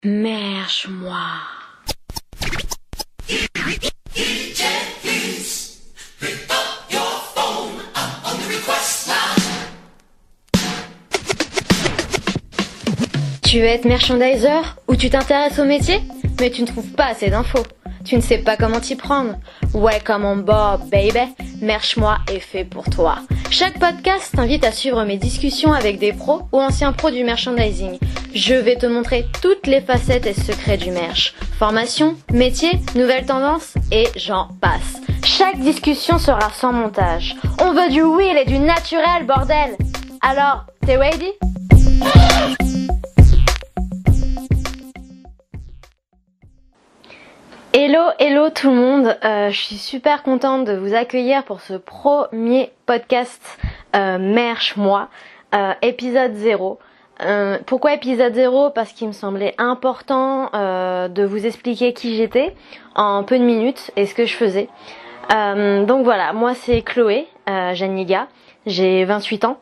Merge-moi. Tu veux être merchandiser ou tu t'intéresses au métier, mais tu ne trouves pas assez d'infos. Tu ne sais pas comment t'y prendre. Welcome on board, baby. Merge-moi est fait pour toi. Chaque podcast t'invite à suivre mes discussions avec des pros ou anciens pros du merchandising. Je vais te montrer toutes les facettes et secrets du merch. Formation, métier, nouvelles tendances et j'en passe. Chaque discussion sera sans montage. On veut du real et du naturel, bordel. Alors, t'es ready? Hello tout le monde, je suis super contente de vous accueillir pour ce premier podcast Merge-moi, épisode 0. Pourquoi épisode 0? Parce qu'il me semblait important de vous expliquer qui j'étais en peu de minutes et ce que je faisais. Donc voilà, moi c'est Chloé Janiga, j'ai 28 ans.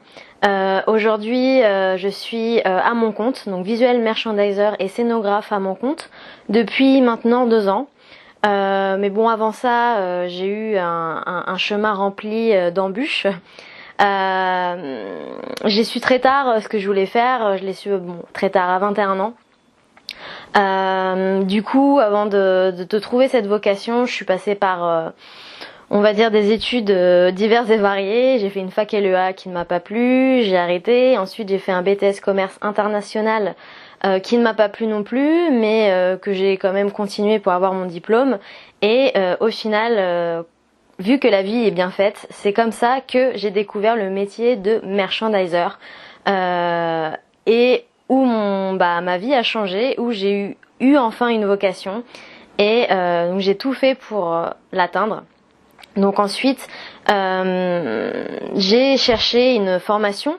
Aujourd'hui je suis à mon compte, donc visuel merchandiser et scénographe à mon compte depuis maintenant 2 ans. Mais bon, avant ça, j'ai eu un chemin rempli d'embûches. J'ai su très tard ce que je voulais faire. Je l'ai su très tard, à 21 ans. Du coup, avant de trouver cette vocation, je suis passée par, on va dire, des études diverses et variées. J'ai fait une fac LEA qui ne m'a pas plu, j'ai arrêté. Ensuite, j'ai fait un BTS commerce international qui ne m'a pas plu non plus, mais que j'ai quand même continué pour avoir mon diplôme. Et au final, vu que la vie est bien faite, c'est comme ça que j'ai découvert le métier de merchandiser. Et où ma vie a changé, où j'ai eu enfin une vocation. Et donc j'ai tout fait pour l'atteindre. Donc ensuite, j'ai cherché une formation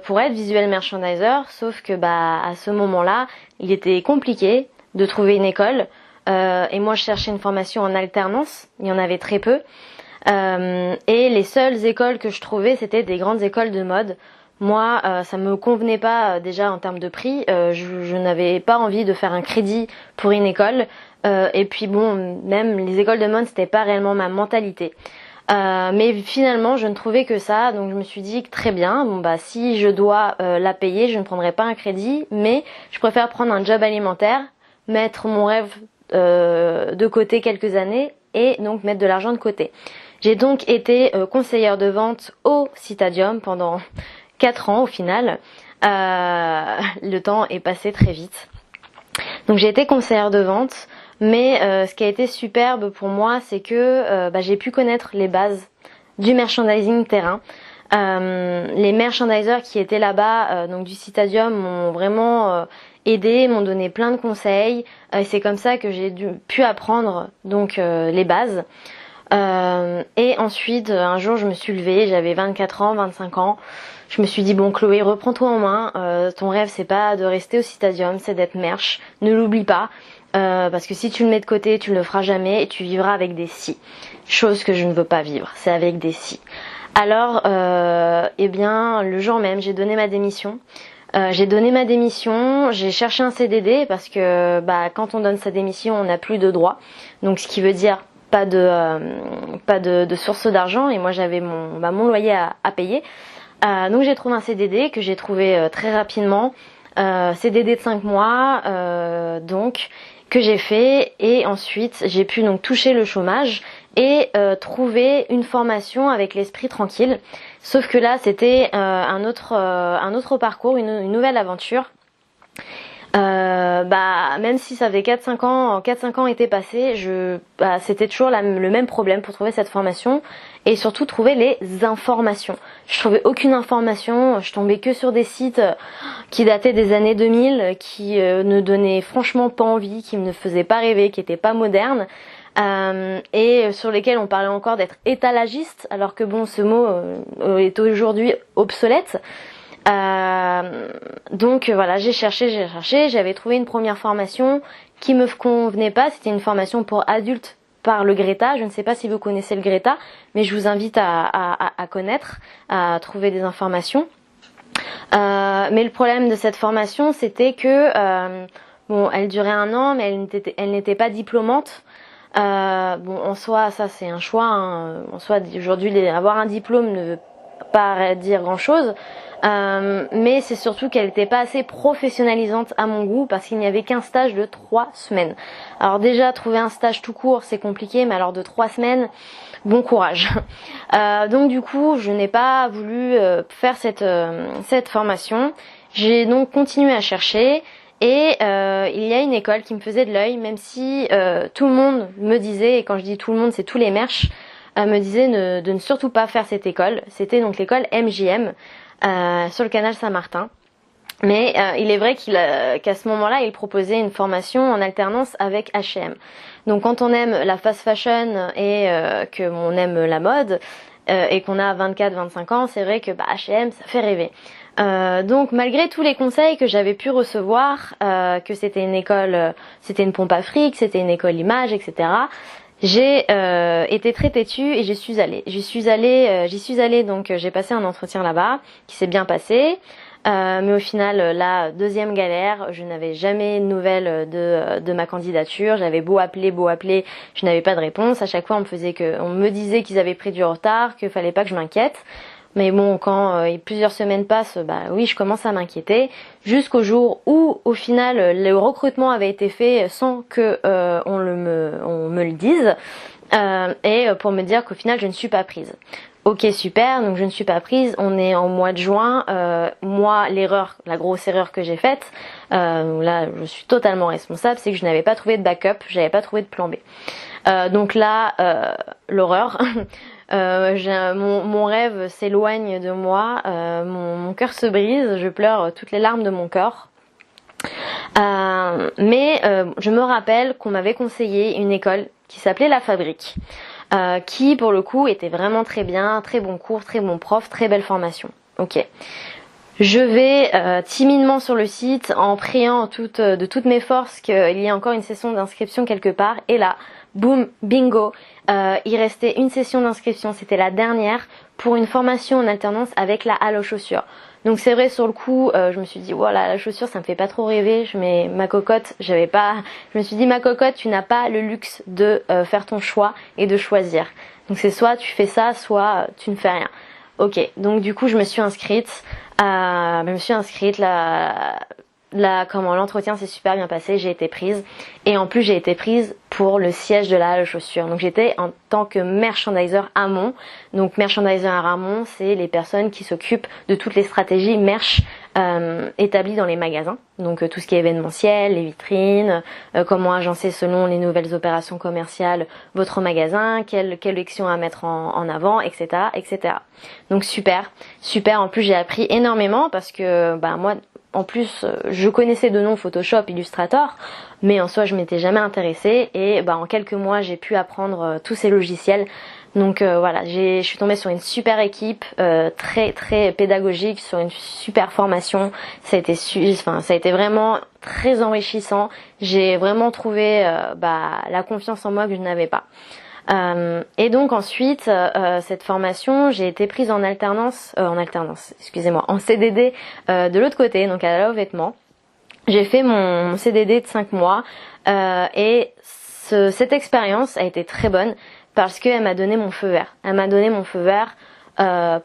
pour être visuel merchandiser, sauf que à ce moment-là, il était compliqué de trouver une école. Et moi, je cherchais une formation en alternance. Il y en avait très peu. Et les seules écoles que je trouvais, c'était des grandes écoles de mode. Moi, ça me convenait pas déjà en termes de prix. Je n'avais pas envie de faire un crédit pour une école. Et puis bon, même les écoles de mode, c'était pas réellement ma mentalité. Mais finalement, je ne trouvais que ça. Donc je me suis dit très bien. Si je dois la payer, je ne prendrai pas un crédit, mais je préfère prendre un job alimentaire, mettre mon rêve de côté quelques années et donc mettre de l'argent de côté. J'ai donc été conseillère de vente au Citadium pendant 4 ans au final. Le temps est passé très vite. Donc j'ai été conseillère de vente, mais ce qui a été superbe pour moi, c'est que j'ai pu connaître les bases du merchandising terrain. Les merchandisers qui étaient là-bas, donc du Citadium, m'ont vraiment aidé, m'ont donné plein de conseils. C'est comme ça que j'ai pu apprendre donc les bases. Et ensuite, un jour, je me suis levée, j'avais 24 ans, 25 ans. Je me suis dit, bon Chloé, reprends-toi en main. Ton rêve, c'est pas de rester au Citadium, c'est d'être merch. Ne l'oublie pas. Parce que si tu le mets de côté, tu ne le feras jamais et tu vivras avec des si. Chose que je ne veux pas vivre, c'est avec des si. Alors, le jour même, j'ai donné ma démission. J'ai cherché un CDD parce que quand on donne sa démission, on n'a plus de droits. Donc ce qui veut dire pas de source d'argent et moi j'avais mon loyer à payer. Donc j'ai trouvé un CDD que j'ai trouvé très rapidement. CDD de 5 mois donc que j'ai fait et ensuite j'ai pu donc toucher le chômage et trouver une formation avec l'esprit tranquille. Sauf que là c'était un autre parcours, une nouvelle aventure. Même si ça faisait 4-5 ans étaient passés, c'était toujours le même problème pour trouver cette formation et surtout trouver les informations. Je trouvais aucune information, je tombais que sur des sites qui dataient des années 2000, qui ne donnaient franchement pas envie, qui me ne faisaient pas rêver, qui étaient pas modernes. Et sur lesquels on parlait encore d'être étalagiste, alors que ce mot est aujourd'hui obsolète. Donc voilà, j'ai cherché, j'avais trouvé une première formation qui me convenait pas, c'était une formation pour adultes par le Greta. Je ne sais pas si vous connaissez le Greta, mais je vous invite à connaître, à trouver des informations. Mais le problème de cette formation, c'était que Bon, elle durait 1 an, mais elle n'était pas diplômante. Bon, en soi, ça c'est un choix, hein. En soi, aujourd'hui, avoir un diplôme ne veut pas dire grand-chose. Mais c'est surtout qu'elle n'était pas assez professionnalisante à mon goût parce qu'il n'y avait qu'un stage de 3 semaines. Alors déjà, trouver un stage tout court, c'est compliqué, mais alors de 3 semaines, bon courage. Donc du coup, je n'ai pas voulu faire cette formation. J'ai donc continué à chercher et il y a une école qui me faisait de l'œil, même si tout le monde me disait, et quand je dis tout le monde, c'est tous les merches, me disaient de ne surtout pas faire cette école. C'était donc l'école MJM. Sur le canal Saint-Martin. Mais il est vrai qu'à ce moment-là, il proposait une formation en alternance avec H&M. Donc quand on aime la fast fashion et que on aime la mode et qu'on a 24-25 ans, c'est vrai que H&M, ça fait rêver. Donc malgré tous les conseils que j'avais pu recevoir, que c'était une école, c'était une pompe à fric, c'était une école image, etc., j'ai été très têtue et j'y suis allée. Donc j'ai passé un entretien là-bas qui s'est bien passé. Mais au final, la deuxième galère, je n'avais jamais de nouvelles de ma candidature. J'avais beau appeler, je n'avais pas de réponse. À chaque fois, on me disait qu'ils avaient pris du retard, qu'il fallait pas que je m'inquiète. Mais bon, quand plusieurs semaines passent, oui, je commence à m'inquiéter. Jusqu'au jour où, au final, le recrutement avait été fait sans que on me le dise, et pour me dire qu'au final, je ne suis pas prise. Ok, super, donc je ne suis pas prise. On est en mois de juin. Moi, la grosse erreur que j'ai faite, là, je suis totalement responsable, c'est que je n'avais pas trouvé de backup, j'avais pas trouvé de plan B. Donc là, l'horreur. Mon rêve s'éloigne de moi, mon cœur se brise, je pleure toutes les larmes de mon corps. Mais je me rappelle qu'on m'avait conseillé une école qui s'appelait La Fabrique, qui pour le coup était vraiment très bien, très bon cours, très bon prof, très belle formation. Ok. Je vais timidement sur le site en priant de toutes mes forces qu'il y ait encore une session d'inscription quelque part. Et là, boum, bingo, il restait une session d'inscription, c'était la dernière, pour une formation en alternance avec la halle aux chaussures. Donc c'est vrai, sur le coup, je me suis dit, voilà, la chaussure, ça me fait pas trop rêver. Je mets ma cocotte, je me suis dit, ma cocotte, tu n'as pas le luxe de faire ton choix et de choisir. Donc c'est soit tu fais ça, soit tu ne fais rien. Ok, donc du coup, je me suis inscrite. L'entretien s'est super bien passé, j'ai été prise. Et en plus, j'ai été prise pour le siège de la halle aux chaussures. Donc j'étais en tant que merchandiser amont. Donc merchandiser amont, c'est les personnes qui s'occupent de toutes les stratégies merch établies dans les magasins. Donc tout ce qui est événementiel, les vitrines, comment agencer selon les nouvelles opérations commerciales votre magasin, quelle collection à mettre en avant, etc., etc. Donc super. En plus, j'ai appris énormément parce que moi, en plus, je connaissais de nom Photoshop, Illustrator, mais en soi, je m'étais jamais intéressée et en quelques mois, j'ai pu apprendre tous ces logiciels. Donc voilà, je suis tombée sur une super équipe, très très pédagogique, sur une super formation. Ça a été vraiment très enrichissant. J'ai vraiment trouvé la confiance en moi que je n'avais pas. Et donc ensuite, cette formation, j'ai été prise en CDD de l'autre côté, donc à la Vêtements. J'ai fait mon CDD de 5 mois et cette expérience a été très bonne parce qu'elle m'a donné mon feu vert. Elle m'a donné mon feu vert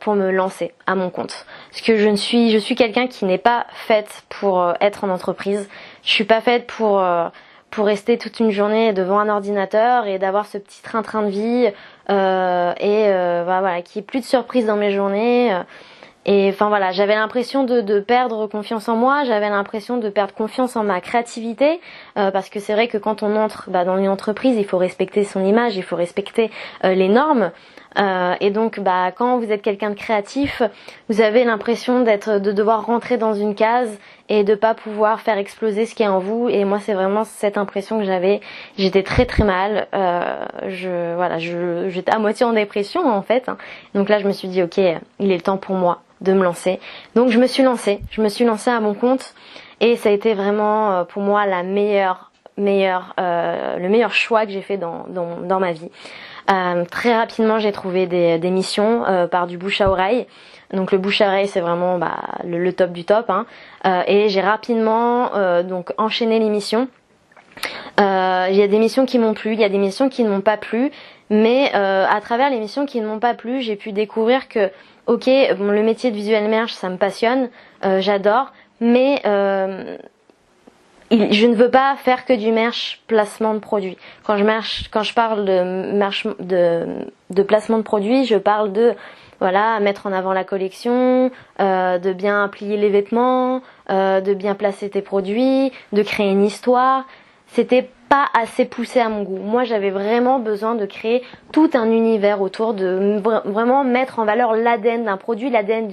pour me lancer à mon compte. Parce que je suis quelqu'un qui n'est pas faite pour être en entreprise. Je suis pas faite pour rester toute une journée devant un ordinateur et d'avoir ce petit train-train de vie qu'il n'y ait plus de surprises dans mes journées. Et enfin voilà, j'avais l'impression de perdre confiance en moi, j'avais l'impression de perdre confiance en ma créativité, parce que c'est vrai que quand on entre dans une entreprise, il faut respecter son image, il faut respecter les normes. Et donc quand vous êtes quelqu'un de créatif, vous avez l'impression de devoir rentrer dans une case et de pas pouvoir faire exploser ce qui est en vous. Et moi, c'est vraiment cette impression que j'avais. J'étais très très mal. J'étais à moitié en dépression en fait. Donc là, je me suis dit ok, il est le temps pour moi de me lancer. Donc je me suis lancée à mon compte et ça a été vraiment pour moi le meilleur choix que j'ai fait dans ma vie. Très rapidement, j'ai trouvé des missions par du bouche à oreille. Donc le bouche à oreille, c'est vraiment le top du top, hein. Et j'ai rapidement donc enchaîné les missions. Il y a des missions qui m'ont plu, il y a des missions qui ne m'ont pas plu, mais à travers les missions qui ne m'ont pas plu, j'ai pu découvrir que le métier de visual merch, ça me passionne, j'adore, mais je ne veux pas faire que du merch placement de produits. Quand je parle de placement de produits, je parle de mettre en avant la collection, de bien plier les vêtements, de bien placer tes produits, de créer une histoire. C'était pas assez poussé à mon goût. Moi, j'avais vraiment besoin de créer tout un univers autour, de vraiment mettre en valeur l'ADN d'un produit, l'ADN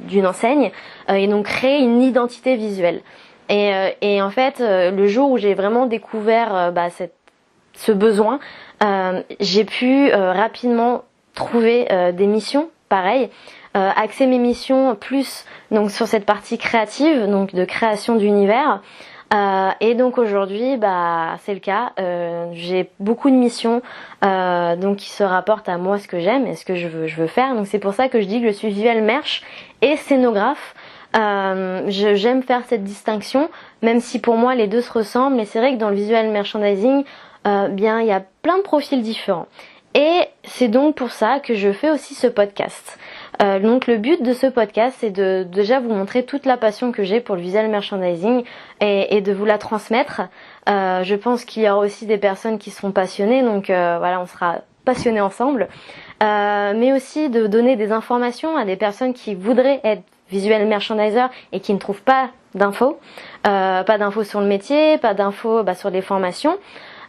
d'une enseigne, et donc créer une identité visuelle. Et en fait, le jour où j'ai vraiment découvert ce besoin, j'ai pu rapidement trouver des missions, pareil, axer mes missions plus donc sur cette partie créative, donc de création d'univers. Et donc aujourd'hui, c'est le cas. J'ai beaucoup de missions donc qui se rapportent à moi, ce que j'aime et ce que je veux faire. Donc c'est pour ça que je dis que je suis visual merch et scénographe. J'aime faire cette distinction, même si pour moi les deux se ressemblent. Mais c'est vrai que dans le visual merchandising, il y a plein de profils différents. Et c'est donc pour ça que je fais aussi ce podcast. Donc le but de ce podcast, c'est de déjà vous montrer toute la passion que j'ai pour le visual merchandising et de vous la transmettre. Je pense qu'il y aura aussi des personnes qui seront passionnées, donc on sera passionnés ensemble. Mais aussi de donner des informations à des personnes qui voudraient être visual merchandiser et qui ne trouvent pas d'infos. Pas d'infos sur le métier, pas d'infos sur les formations.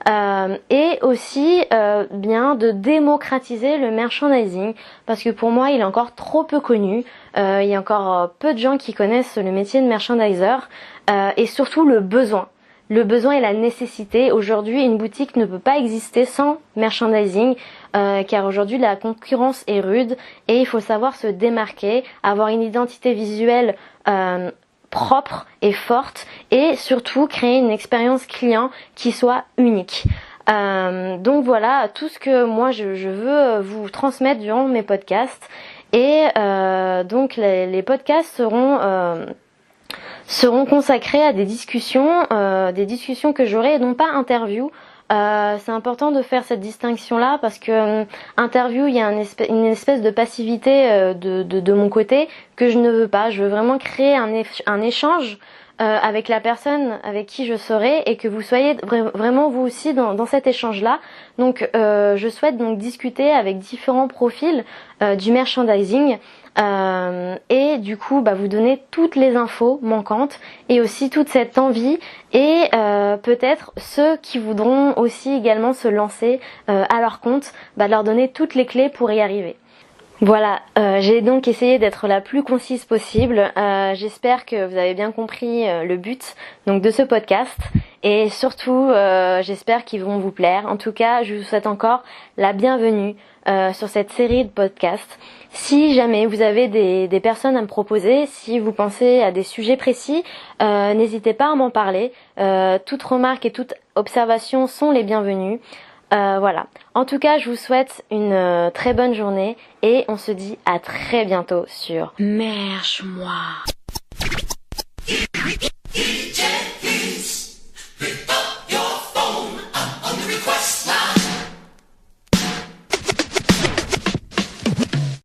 Et aussi de démocratiser le merchandising, parce que pour moi il est encore trop peu connu. Il y a encore peu de gens qui connaissent le métier de merchandiser et surtout le besoin et la nécessité. Aujourd'hui, une boutique ne peut pas exister sans merchandising, car aujourd'hui la concurrence est rude et il faut savoir se démarquer, avoir une identité visuelle propre et forte, et surtout créer une expérience client qui soit unique. Donc voilà tout ce que moi je veux vous transmettre durant mes podcasts. Et donc les podcasts seront consacrés à des discussions que j'aurai, et non pas interview. C'est important de faire cette distinction-là parce que interview, il y a une espèce de passivité de mon côté que je ne veux pas. Je veux vraiment créer un échange avec la personne avec qui je serai, et que vous soyez vraiment vous aussi dans cet échange-là. Donc je souhaite donc discuter avec différents profils du merchandising. Et du coup vous donner toutes les infos manquantes et aussi toute cette envie, et peut-être ceux qui voudront aussi également se lancer à leur compte, leur donner toutes les clés pour y arriver. Voilà, j'ai donc essayé d'être la plus concise possible. J'espère que vous avez bien compris le but donc de ce podcast, et surtout j'espère qu'ils vont vous plaire. En tout cas, je vous souhaite encore la bienvenue sur cette série de podcasts. Si jamais vous avez des personnes à me proposer, si vous pensez à des sujets précis, n'hésitez pas à m'en parler. Toute remarque et toute observation sont les bienvenues. Voilà. En tout cas, je vous souhaite une très bonne journée et on se dit à très bientôt sur Merch-moi.